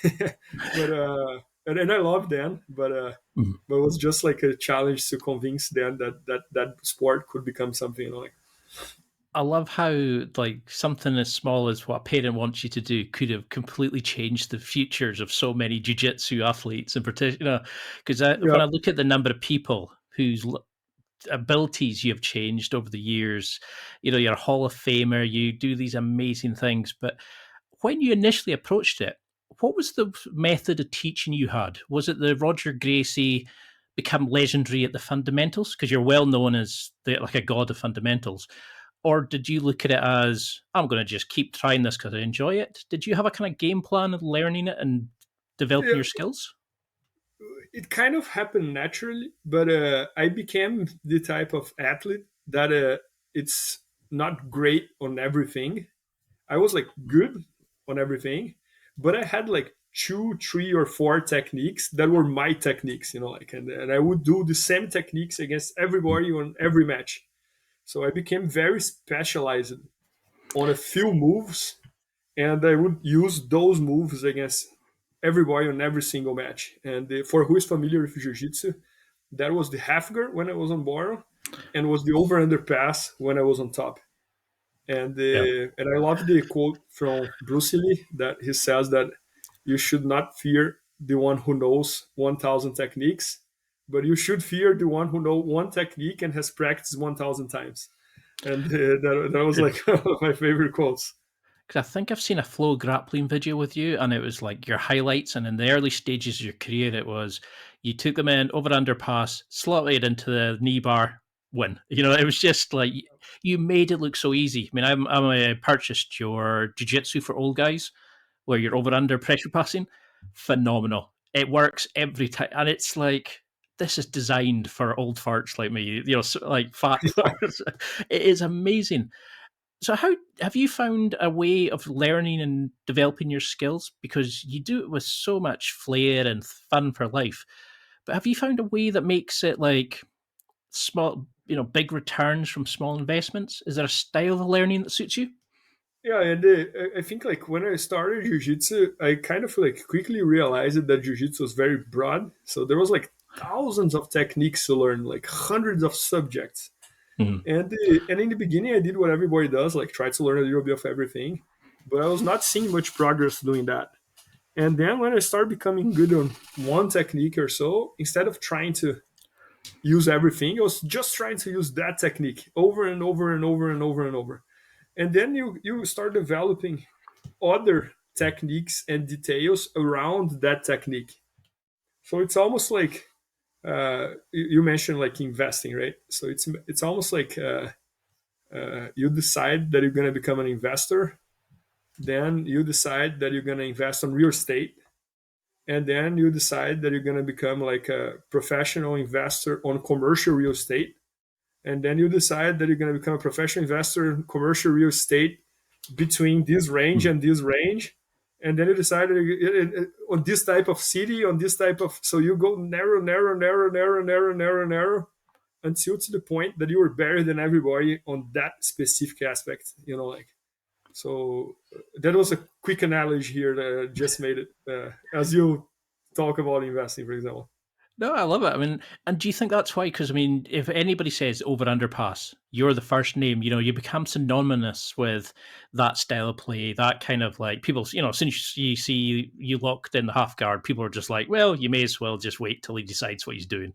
But and I love Dan, Mhm. but it was just like a challenge to convince Dan that sport could become something, like. I love how like something as small as what a parent wants you to do could have completely changed the futures of so many jiu-jitsu athletes in particular. Because Yeah, when I look at the number of people whose abilities you have changed over the years, you're a Hall of Famer, you do these amazing things, but when you initially approached it, what was the method of teaching you had? Was it the Roger Gracie become legendary at the fundamentals because you're well known as like a god of fundamentals, or did you look at it as I'm going to just keep trying this because I enjoy it? Did you have a kind of game plan of learning it and developing yeah, your skills? it kind of happened naturally, but I became the type of athlete that it's not great on everything. I was like good on everything, but I had like two, three, or four techniques that were my techniques, like, and I would do the same techniques against everybody on every match. So I became very specialized on a few moves, and I would use those moves against everybody on every single match. And for who is familiar with Jiu-Jitsu, that was the half guard when I was on bottom, and was the over under pass when I was on top. Yeah. And I love the quote from Bruce Lee that he says that you should not fear the one who knows 1,000 techniques, but you should fear the one who knows one technique and has practiced 1,000 times. And that was like one of my favorite quotes. Because I think I've seen a flow grappling video with you, and it was like your highlights. And in the early stages of your career, it was you took them in over underpass, slotted into the knee bar, win. It was just like you made it look so easy. I mean, I purchased your jiu-jitsu for old guys, where you're over under pressure passing. Phenomenal. It works every time, and it's like this is designed for old farts like me. Like fat farts. It is amazing. So, how have you found a way of learning and developing your skills? Because you do it with so much flair and fun for life. But have you found a way that makes it like small, big returns from small investments? Is there a style of learning that suits you? Yeah, and I think like when I started jiu-jitsu, I kind of like quickly realized that jiu-jitsu was very broad. So there was like thousands of techniques to learn, like hundreds of subjects. Mhm. And in the beginning, I did what everybody does, like try to learn a little bit of everything. But I was not seeing much progress doing that. And then when I started becoming good on one technique or so, instead of trying to use everything, I was just trying to use that technique over and over and over and over and over. And then you start developing other techniques and details around that technique. So it's almost like you mentioned like investing, right? So it's almost like you decide that you're going to become an investor, then you decide that you're going to invest on real estate, and then you decide that you're going to become like a professional investor on commercial real estate, and then you decide that you're going to become a professional investor in commercial real estate between this range Mhm. and this range, and then you decide on this type of city, on this type of, so you go narrow, narrow, narrow, narrow, narrow, narrow, narrow, until to the point that you were better than everybody on that specific aspect, like. So that was a quick analogy here that I just made it as you talk about investing, for example. No, I love it. I mean, and do you think that's why? Because I mean, if anybody says over underpass, you're the first name. You become synonymous with that style of play. That kind of like people. As soon as you see you locked in the half guard, people are just like, well, you may as well just wait till he decides what he's doing.